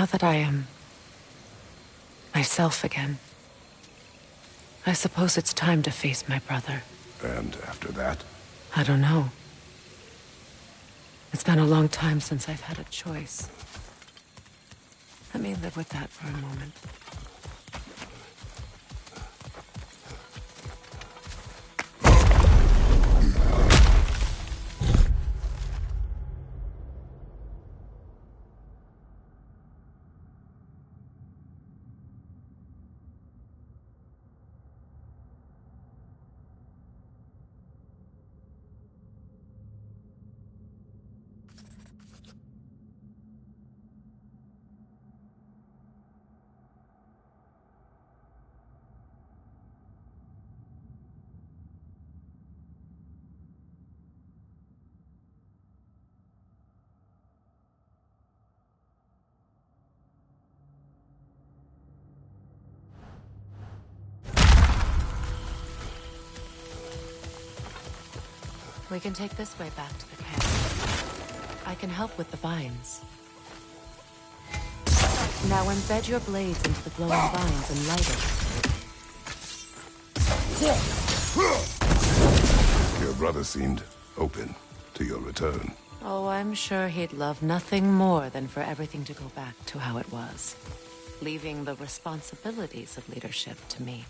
Now that I am myself again, I suppose it's time to face my brother. And after that? I don't know. It's been a long time since I've had a choice. Let me live with that for a moment. We can take this way back to the camp. I can help with the vines. Now embed your blades into the glowing vines and light it. Your brother seemed open to your return. Oh, I'm sure he'd love nothing more than for everything to go back to how it was, leaving the responsibilities of leadership to me.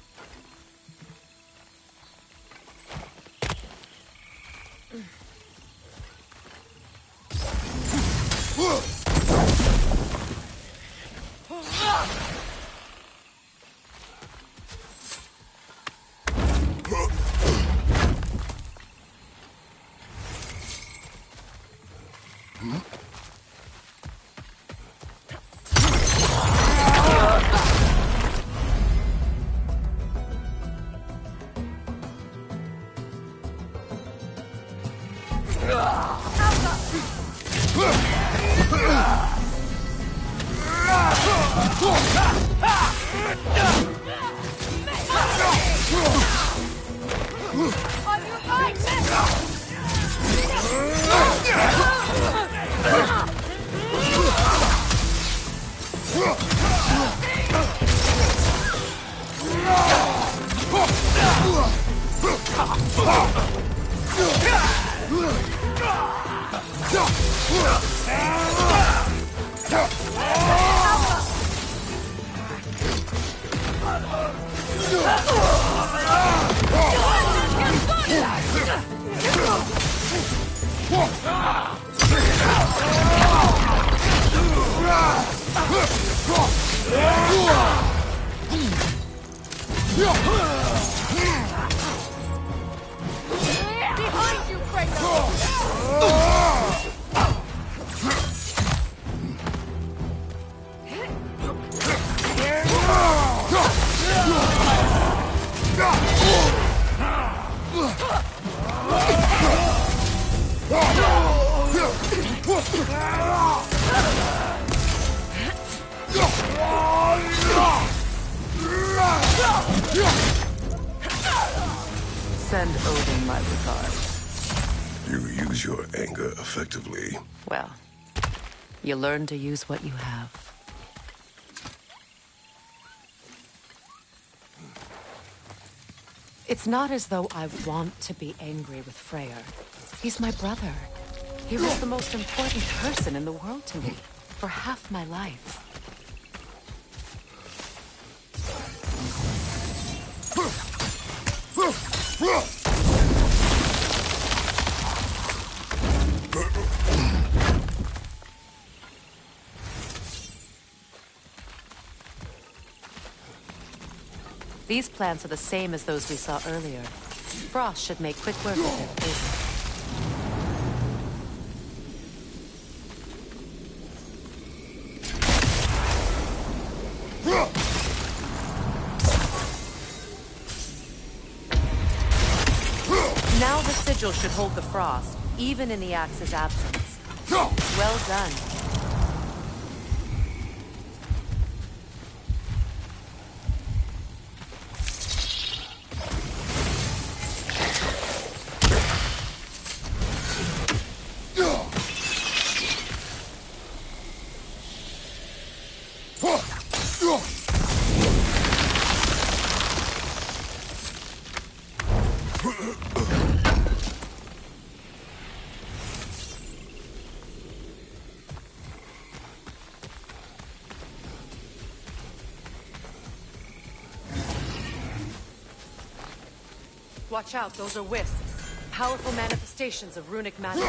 Send Odin my regards. You use your anger effectively. Well, you learn to use what you have. It's not as though I want to be angry with Freyr. He's my brother. He was the most important person in the world to me for half my life. These plants are the same as those we saw earlier. Frost should make quick work of their poison. Now the sigil should hold the frost, even in the axe's absence. Well done. Watch out, those are wisps. Powerful manifestations of runic magic.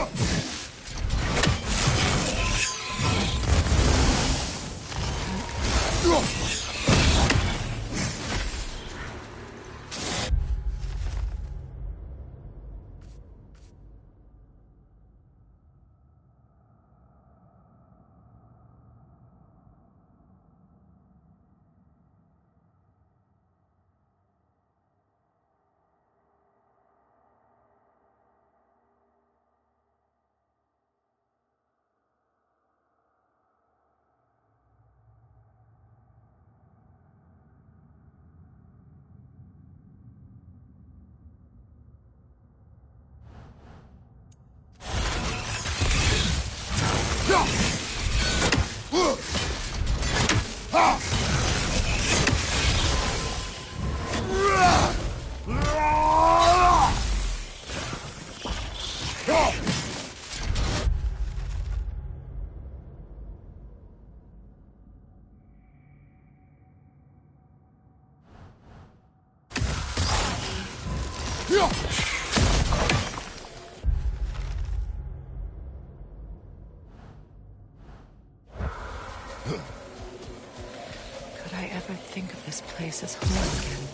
Could I ever think of this place as home again?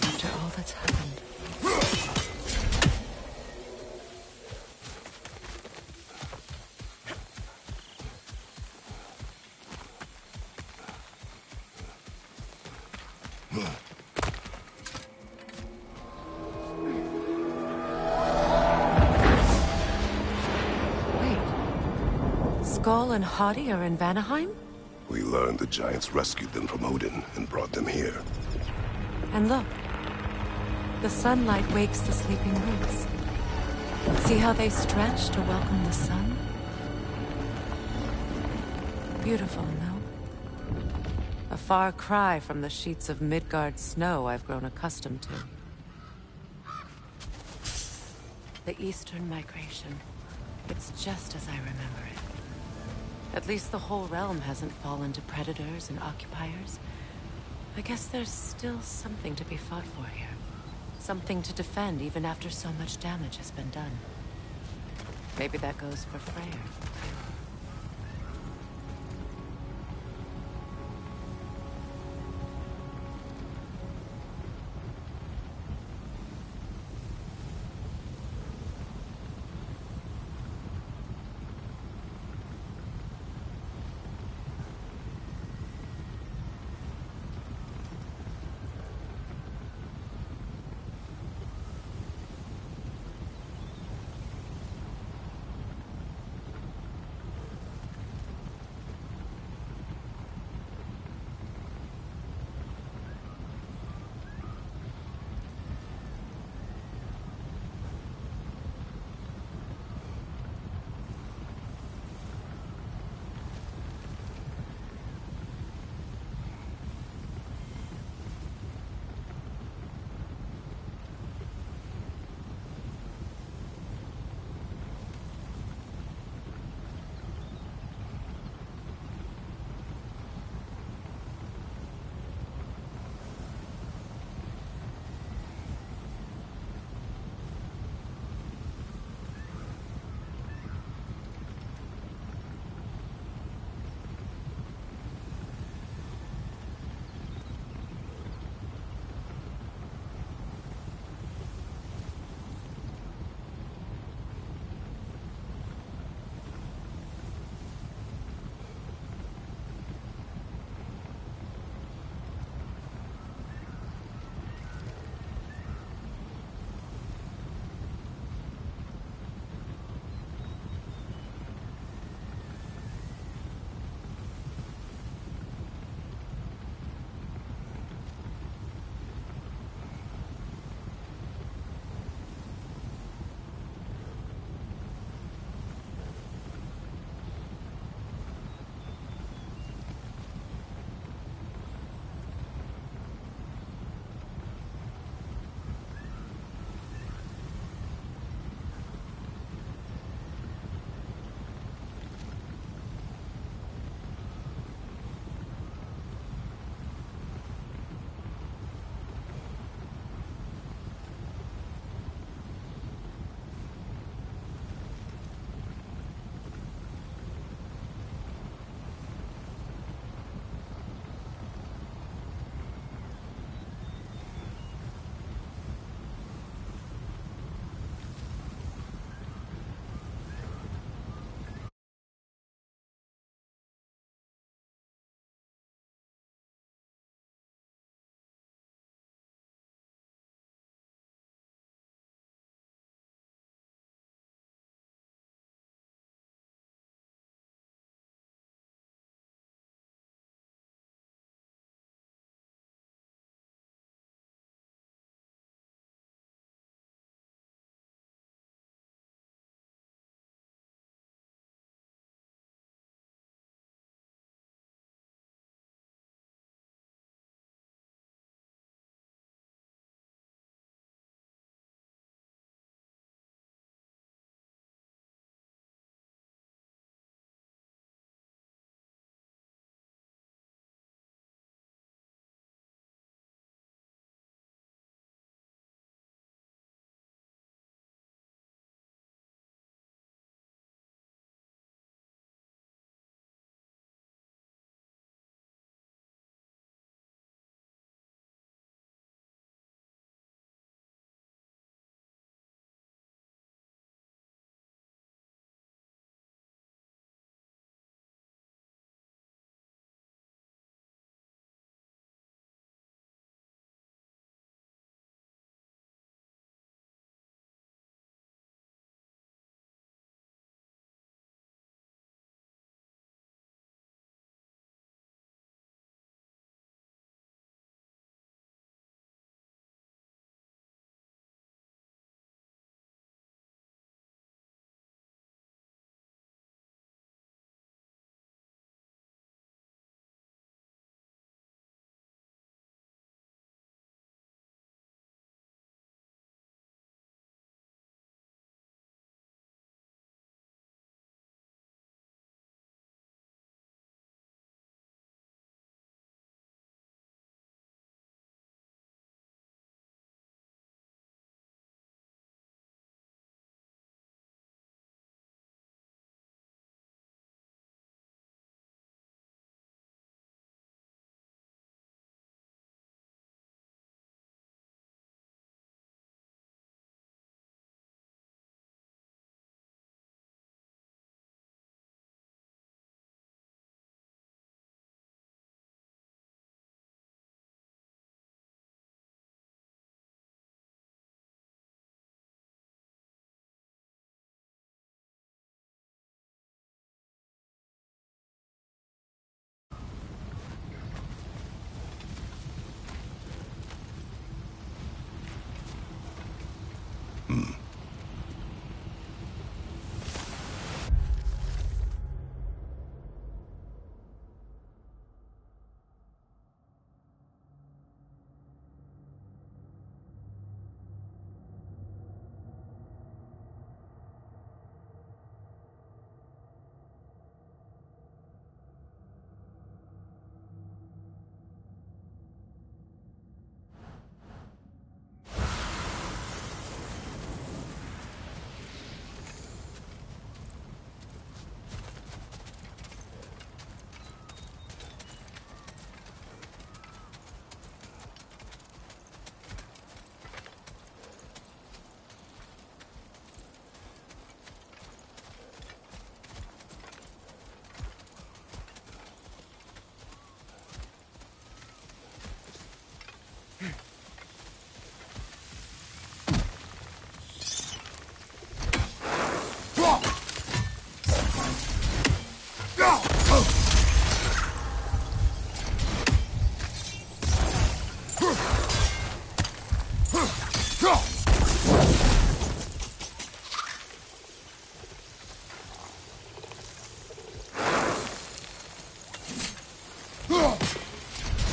After all that's happened. Skoll and Hati are in Vanaheim? We learned the giants rescued them from Odin and brought them here. And look. The sunlight wakes the sleeping roots. See how they stretch to welcome the sun? Beautiful, no? A far cry from the sheets of Midgard snow I've grown accustomed to. The Eastern Migration. It's just as I remember it. At least the whole realm hasn't fallen to predators and occupiers. I guess there's still something to be fought for here. Something to defend even after so much damage has been done. Maybe that goes for Freyr.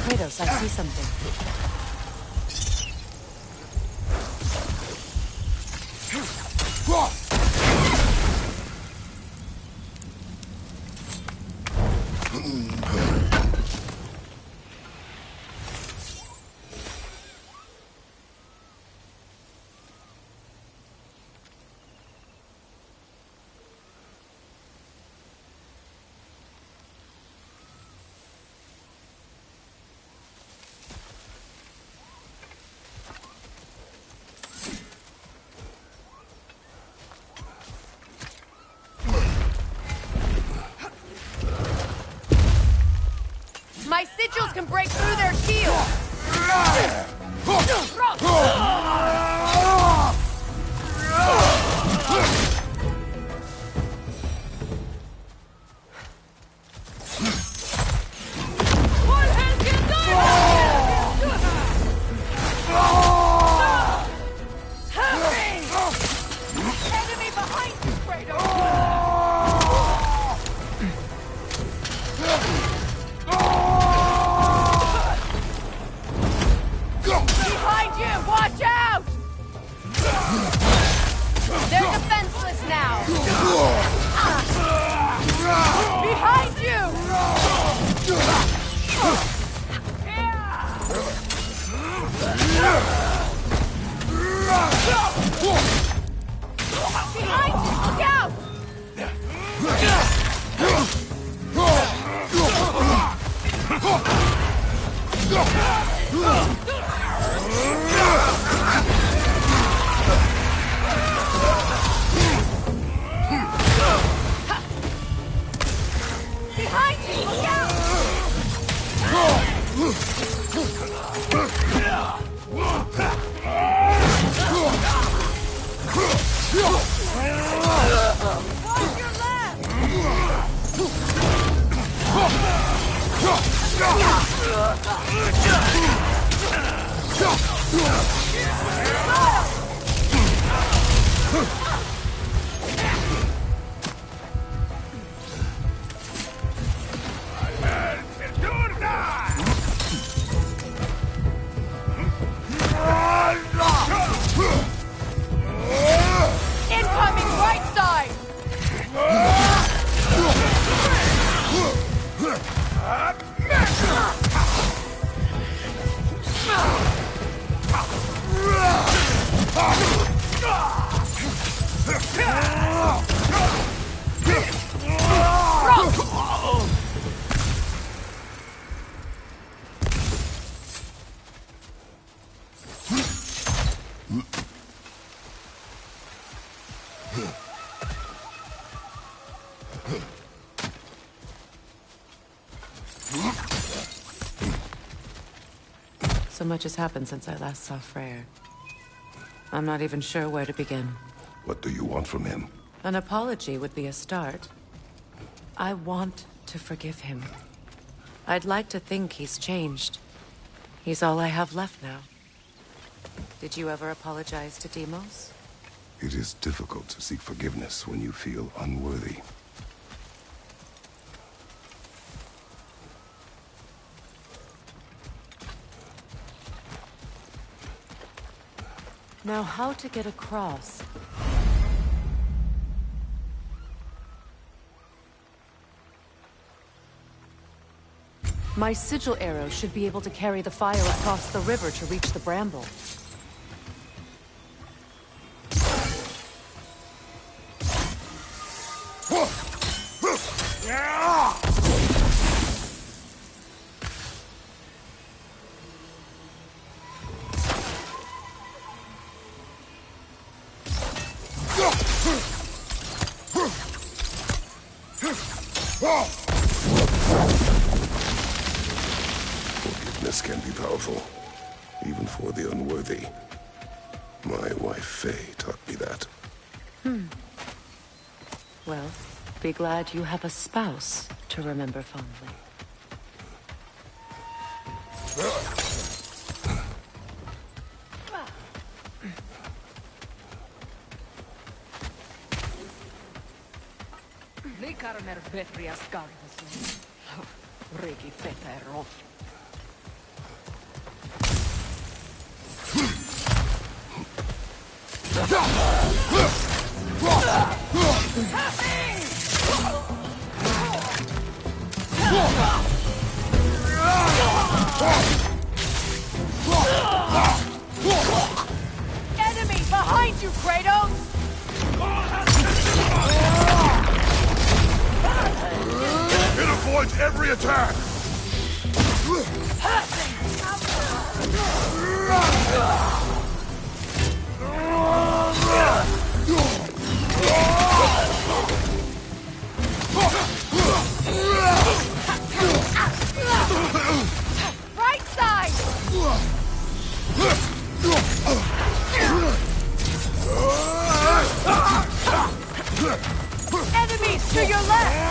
Kratos, I see something. My sigils can break through their shield! Enemy behind you, Kratos! Behind you! Watch out! They're defenseless now! Behind you! Behind you! Look out! Behind you! Look out! Watch your left! Incoming right side! So much has happened since I last saw Freyr. I'm not even sure where to begin. What do you want from him? An apology would be a start. I want to forgive him. I'd like to think he's changed. He's all I have left now. Did you ever apologize to Deimos? It is difficult to seek forgiveness when you feel unworthy. Now, how to get across? My sigil arrow should be able to carry the fire across the river to reach the bramble. Forgiveness can be powerful, even for the unworthy. My wife Faye taught me that. Well, Be glad you have a spouse to remember fondly. Likarmer Betrias Gardas. Regi Fetero. Enemy behind you, Kratos! It avoids every attack! Right side! Enemies to your left!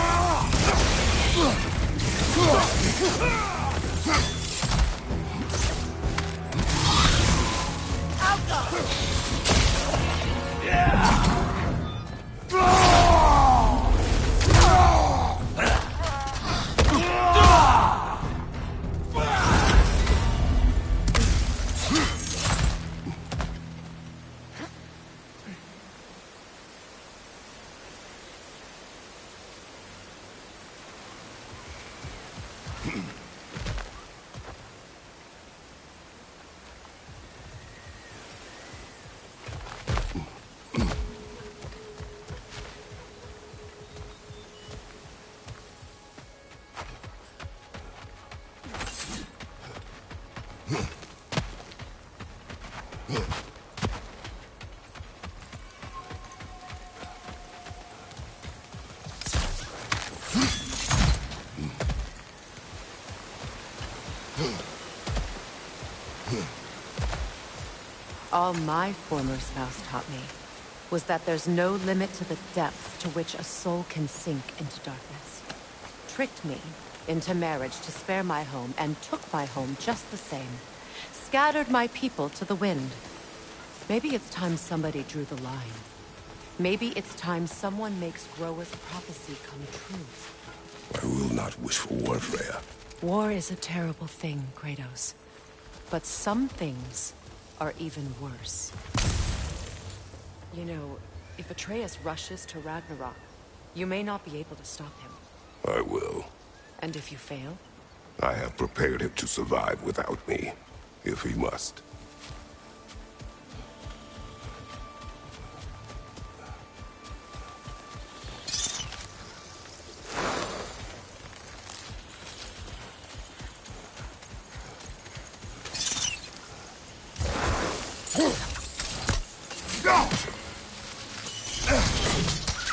All my former spouse taught me was that there's no limit to the depth to which a soul can sink into darkness. Tricked me into marriage to spare my home and took my home just the same. Scattered my people to the wind. Maybe it's time somebody drew the line. Maybe it's time someone makes Groa's prophecy come true. I will not wish for war, Freya. War is a terrible thing, Kratos. But some things are even worse. You know, if Atreus rushes to Ragnarok, you may not be able to stop him. I will. And if you fail? I have prepared him to survive without me, if he must.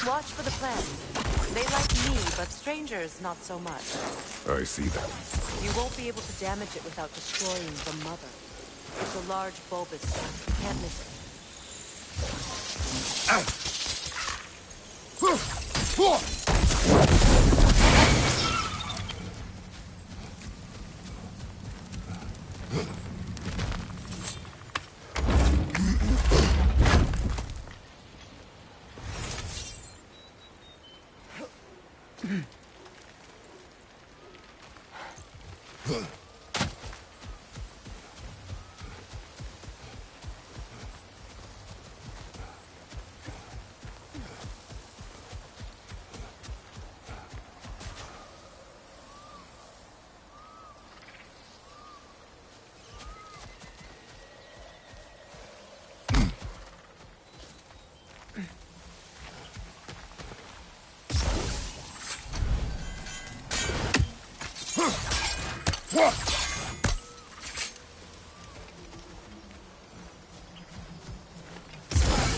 Watch for the plants. They like me, but strangers not so much. I see that. You won't be able to damage it without destroying the mother. It's a large bulbous plant. You can't miss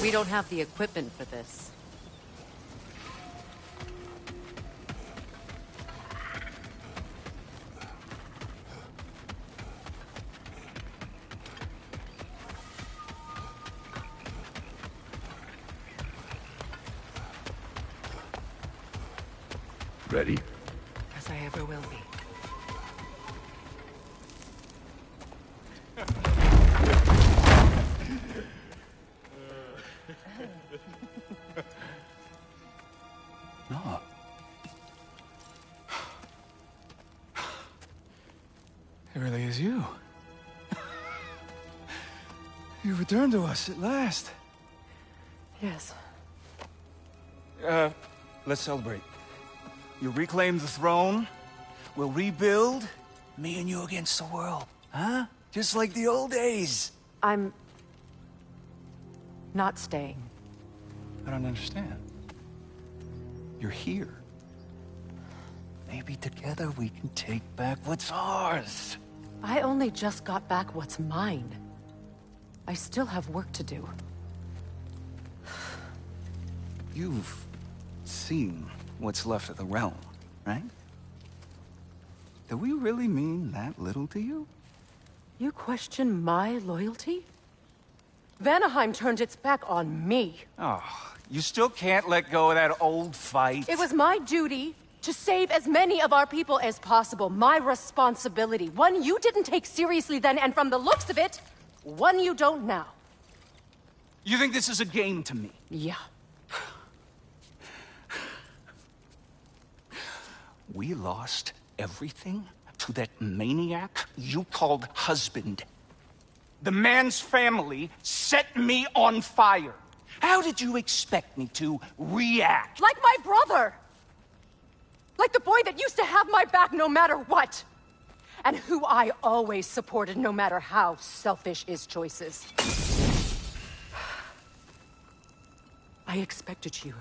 We don't have the equipment for this. Ready? As I ever will be. No. It really is you. You returned to us at last. Yes. Let's celebrate. You reclaim the throne, we'll rebuild, me and you against the world. Huh? Just like the old days. I'm... not staying. I don't understand. You're here. Maybe together we can take back what's ours. I only just got back what's mine. I still have work to do. You've seen what's left of the realm, right? Do we really mean that little to you? You question my loyalty? Vanaheim turned its back on me. Oh, you still can't let go of that old fight? It was my duty to save as many of our people as possible. My responsibility. One you didn't take seriously then, and from the looks of it, one you don't now. You think this is a game to me? Yeah. We lost everything to that maniac you called husband. The man's family set me on fire. How did you expect me to react? Like my brother! Like the boy that used to have my back no matter what! And who I always supported no matter how selfish his choices. I expected you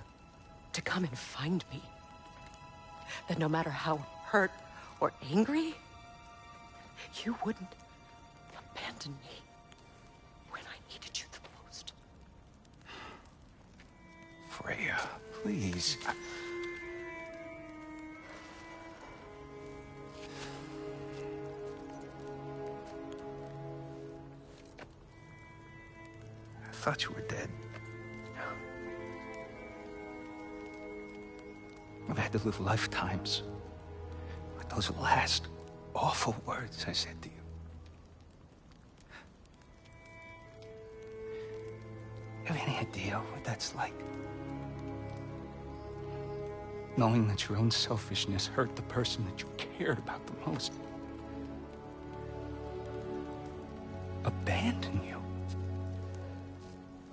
to come and find me. That no matter how hurt or angry, you wouldn't abandon me when I needed you the most. Freya, please. I thought you were dead. I've had to live lifetimes with those last awful words I said to you. You have any idea what that's like? Knowing that your own selfishness hurt the person that you cared about the most. Abandon you.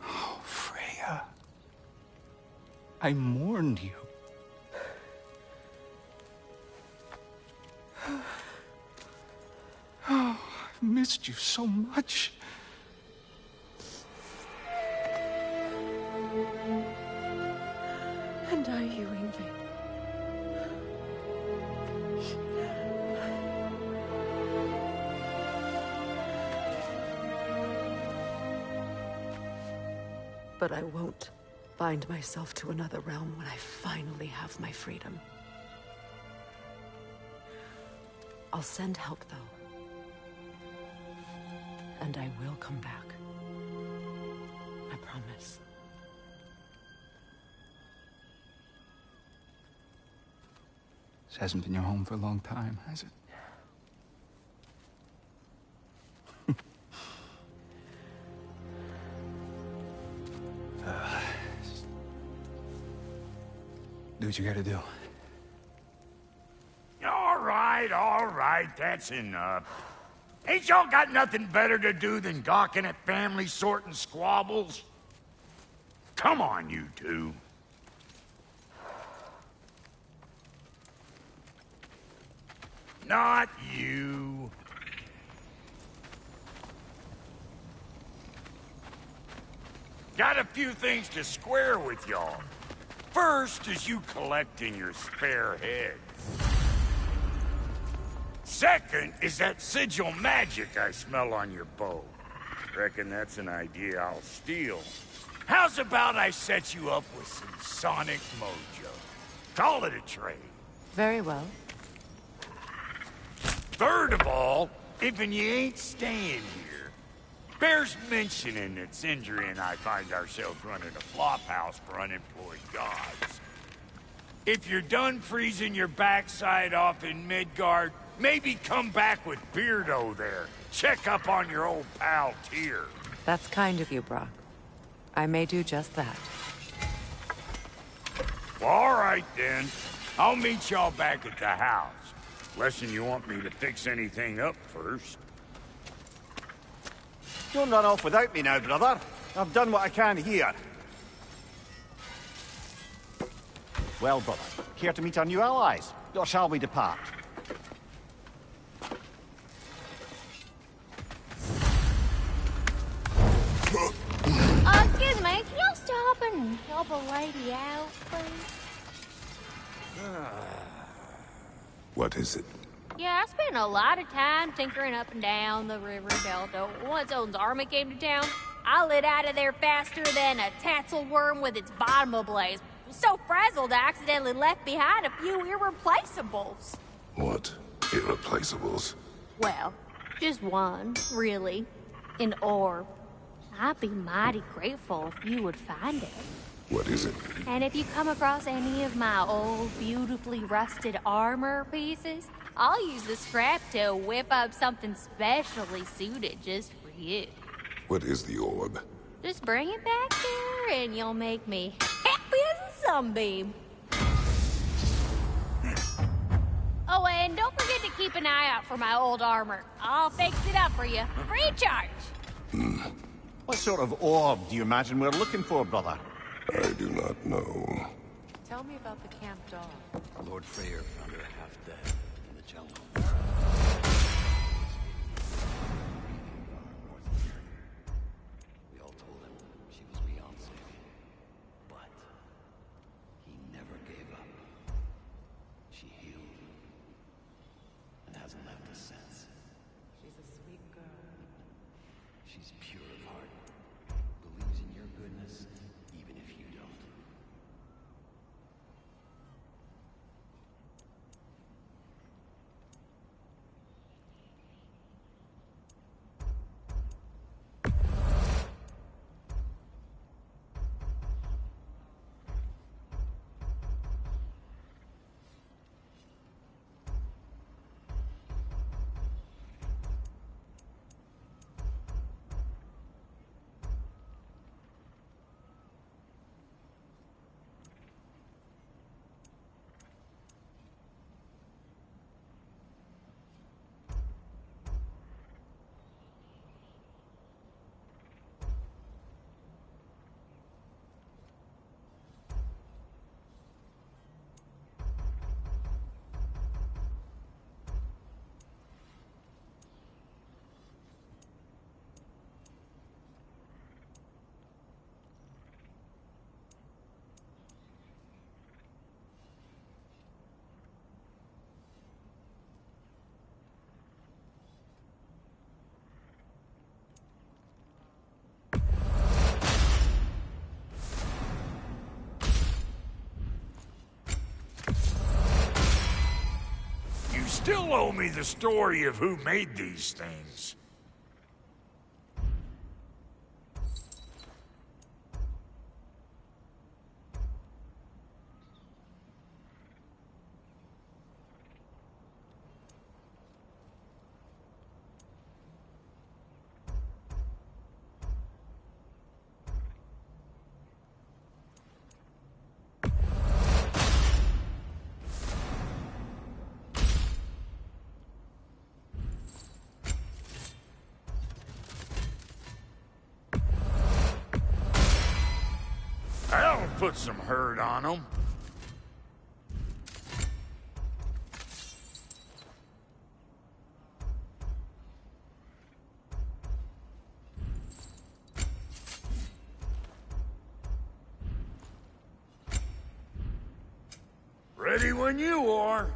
Oh, Freya. I mourned you. Oh, I've missed you so much. And I, you, Ingrid. But I won't bind myself to another realm when I finally have my freedom. I'll send help, though. And I will come back. I promise. This hasn't been your home for a long time, has it? Do what you gotta do. All right, that's enough. Ain't y'all got nothing better to do than gawking at family sorting squabbles? Come on, you two. Not you. Got a few things to square with y'all. First is you collecting your spare heads. Second is that sigil magic I smell on your bow. Reckon that's an idea I'll steal. How's about I set you up with some sonic mojo? Call it a trade. Very well. Third of all, if you ain't staying here, bears mentioning that Sindri and I find ourselves running a flop house for unemployed gods. If you're done freezing your backside off in Midgard, maybe come back with Beardo there. Check up on your old pal Tyr. That's kind of you, Brock. I may do just that. Well, all right, then. I'll meet y'all back at the house. Unless you want me to fix anything up first. Don't run off without me now, brother. I've done what I can here. Well, brother, care to meet our new allies? Or shall we depart? Excuse me, can y'all stop and help a lady out, please? What is it? Yeah, I spent a lot of time tinkering up and down the river delta. Once Odin's army came to town, I lit out of there faster than a tassel worm with its bottom ablaze. So frazzled, I accidentally left behind a few irreplaceables. What? Irreplaceables? Well, just one, really. An orb. I'd be mighty grateful if you would find it. What is it? And if you come across any of my old, beautifully rusted armor pieces, I'll use the scrap to whip up something specially suited just for you. What is the orb? Just bring it back here and you'll make me happy as a sunbeam. Oh, and don't forget to keep an eye out for my old armor. I'll fix it up for you, free of charge. What sort of orb do you imagine we're looking for, brother? I do not know. Tell me about the camp dog. Lord Freyr found her half dead in the jungle. We all told him she was beyond saving. But he never gave up. She healed and hasn't left us since. She's a sweet girl. She's pure of heart, believes in your goodness, even if you don't. You still owe me the story of who made these things. That'll put some hurt on them. Ready when you are.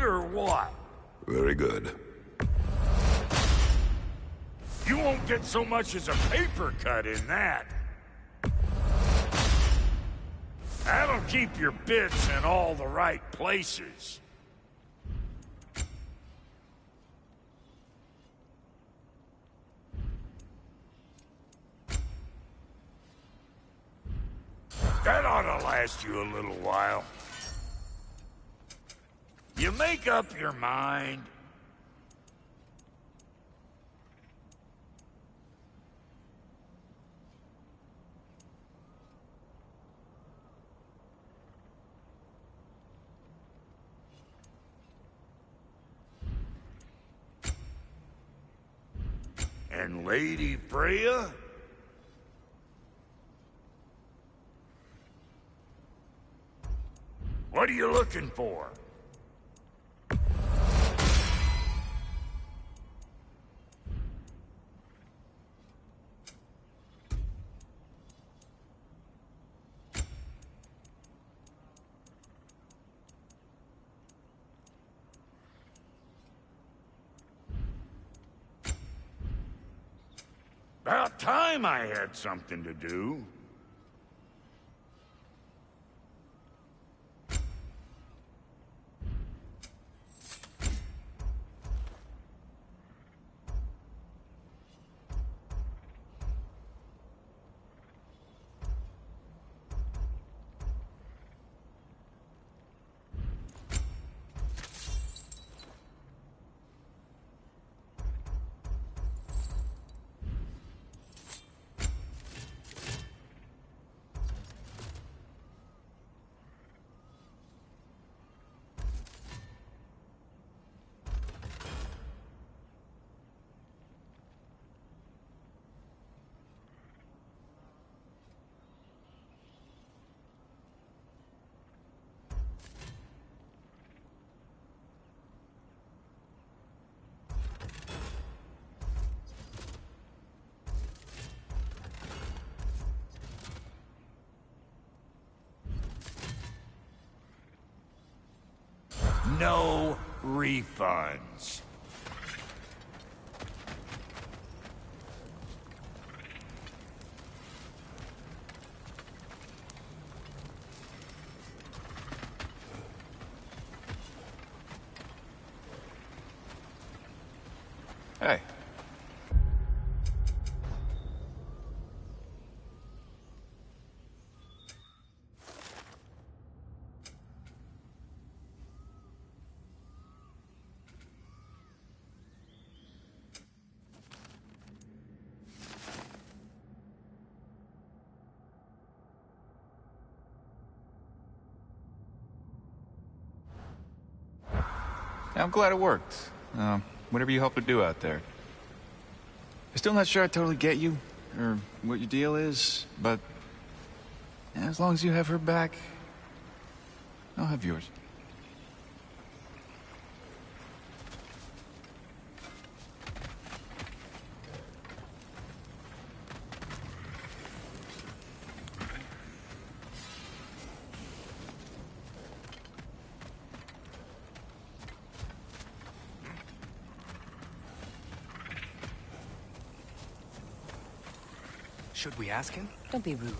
or what? Very good. You won't get so much as a paper cut in that. That'll keep your bits in all the right places. That ought to last you a little while. You make up your mind. And Lady Freya? What are you looking for? About time I had something to do. No refunds. Hey. I'm glad it worked. Whatever you helped her do out there. I'm still not sure I totally get you, or what your deal is, but as long as you have her back, I'll have yours. Should we ask him? Don't be rude.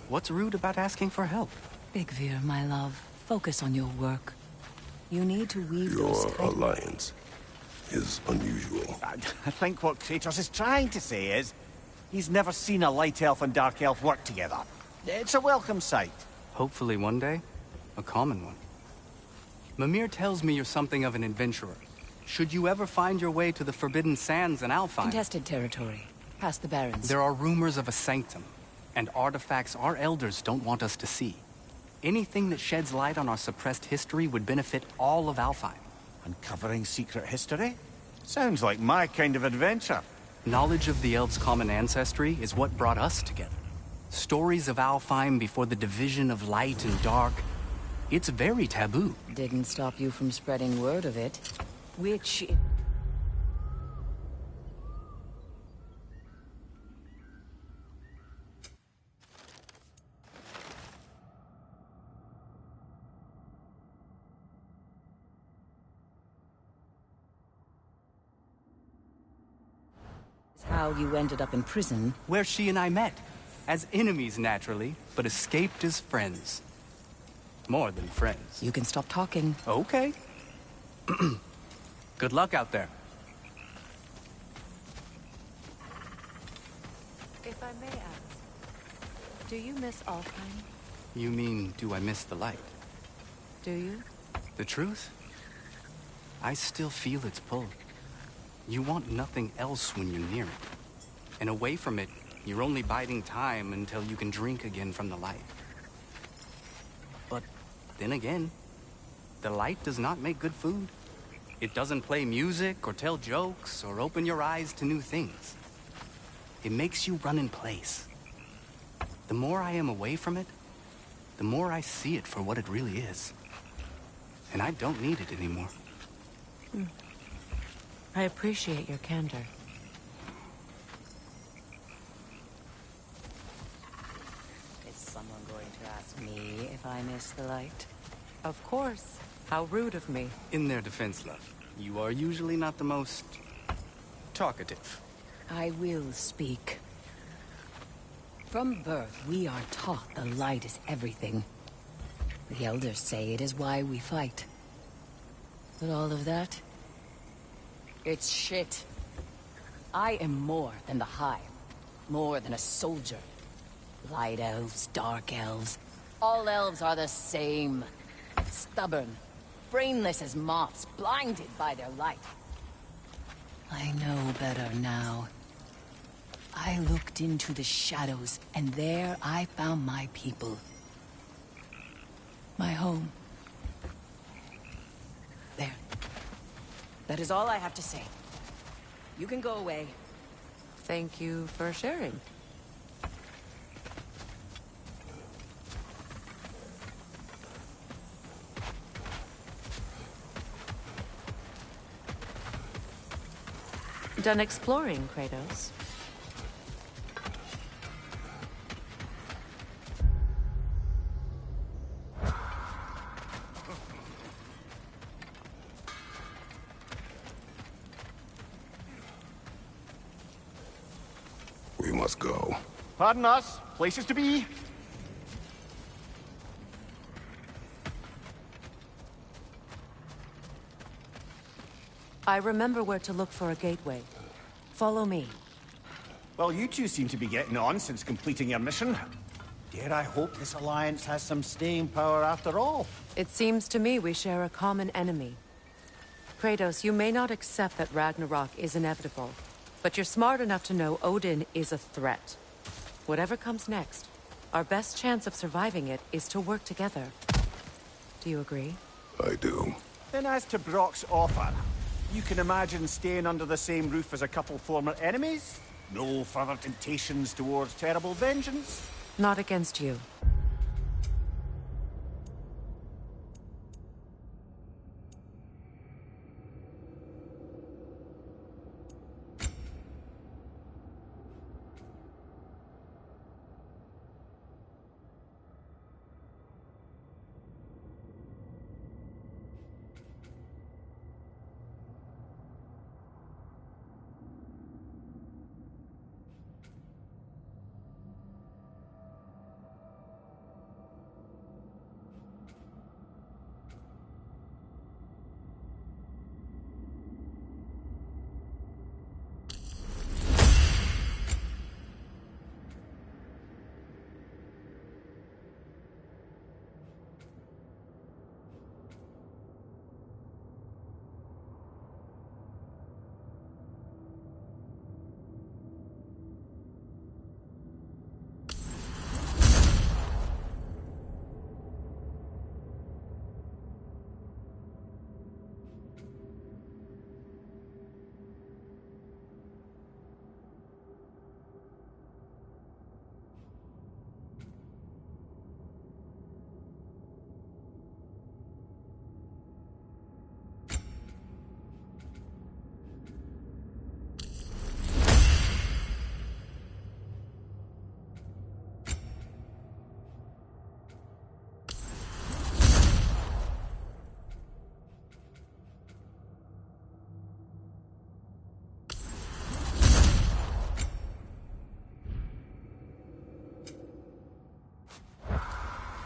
What's rude about asking for help? Big Veer, my love, focus on your work. You need to weave those... Your alliance is unusual. I think what Kratos is trying to say is, he's never seen a Light Elf and Dark Elf work together. It's a welcome sight. Hopefully one day, a common one. Mimir tells me you're something of an adventurer. Should you ever find your way to the Forbidden Sands in Alfheim... Contested territory. Past the Barrens. There are rumors of a sanctum, and artifacts our elders don't want us to see. Anything that sheds light on our suppressed history would benefit all of Alfheim. Uncovering secret history? Sounds like my kind of adventure. Knowledge of the elves' common ancestry is what brought us together. Stories of Alfheim before the division of light and dark. It's very taboo. Didn't stop you from spreading word of it. Which... How you ended up in prison. Where she and I met. As enemies, naturally, but escaped as friends. More than friends. You can stop talking. Okay. Good luck out there. If I may ask, do you miss Alfheim? You mean, do I miss the light? Do you? The truth? I still feel its pull. You want nothing else when you're near it. And away from it, you're only biding time until you can drink again from the light. But then again, the light does not make good food. It doesn't play music or tell jokes or open your eyes to new things. It makes you run in place. The more I am away from it, the more I see it for what it really is. And I don't need it anymore. I appreciate your candor. Is someone going to ask me if I miss the light? Of course. How rude of me. In their defense, love, you are usually not the most talkative. I will speak. From birth, we are taught the light is everything. The elders say it is why we fight. But all of that? It's shit. I am more than the Hive. More than a soldier. Light elves, dark elves. All elves are the same. Stubborn. Brainless as moths, blinded by their light. I know better now. I looked into the shadows, and there I found my people. My home. There. That is all I have to say. You can go away. Thank you for sharing. Done exploring, Kratos? We must go. Pardon us. Places to be. I remember where to look for a gateway. Follow me. Well, you two seem to be getting on since completing your mission. Dare I hope this alliance has some staying power after all? It seems to me we share a common enemy. Kratos, you may not accept that Ragnarok is inevitable, but you're smart enough to know Odin is a threat. Whatever comes next, our best chance of surviving it is to work together. Do you agree? I do. Then as to Brock's offer, you can imagine staying under the same roof as a couple former enemies? No further temptations towards terrible vengeance? Not against you.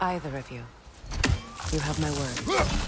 Either of you. You have my word.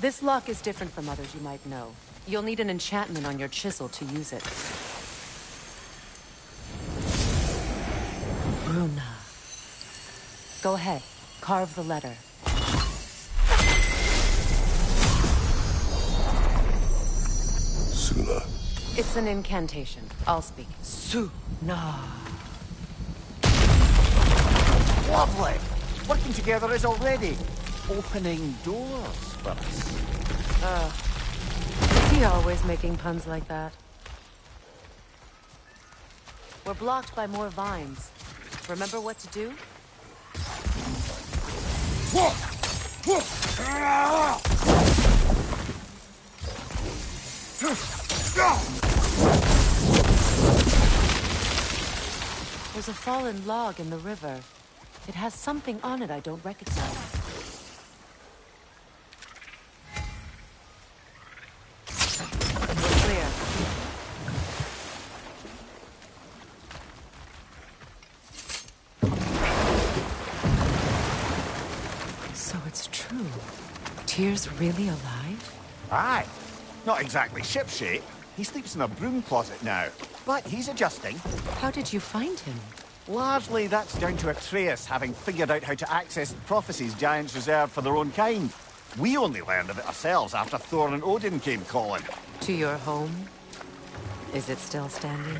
This lock is different from others you might know. You'll need an enchantment on your chisel to use it. Bruna. Go ahead. Carve the letter. Suna. It's an incantation. I'll speak. Suna. Lovely! Working together is already opening doors for us. Is he always making puns like that? We're blocked by more vines. Remember what to do? There's a fallen log in the river. It has something on it I don't recognize. We're clear. So it's true. Tyr's really alive? Aye. Not exactly shipshape. He sleeps in a broom closet now. But he's adjusting. How did you find him? Largely, that's down to Atreus having figured out how to access the prophecies giants reserve for their own kind. We only learned of it ourselves after Thor and Odin came calling. To your home? Is it still standing?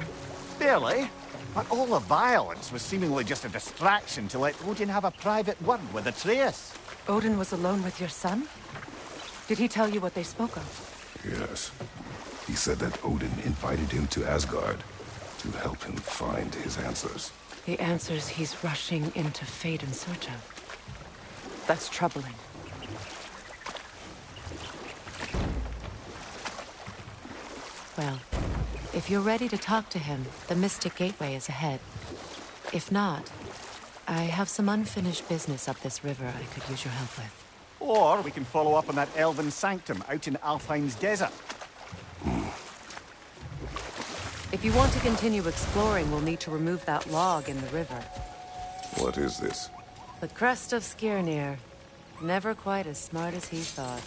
Barely. But all the violence was seemingly just a distraction to let Odin have a private word with Atreus. Odin was alone with your son? Did he tell you what they spoke of? Yes. He said that Odin invited him to Asgard to help him find his answers. The answers he's rushing into fate in search of. That's troubling. Well, if you're ready to talk to him, the Mystic Gateway is ahead. If not, I have some unfinished business up this river I could use your help with. Or we can follow up on that elven sanctum out in Alfheim's desert. If you want to continue exploring, we'll need to remove that log in the river. What is this? The crest of Skirnir. Never quite as smart as he thought.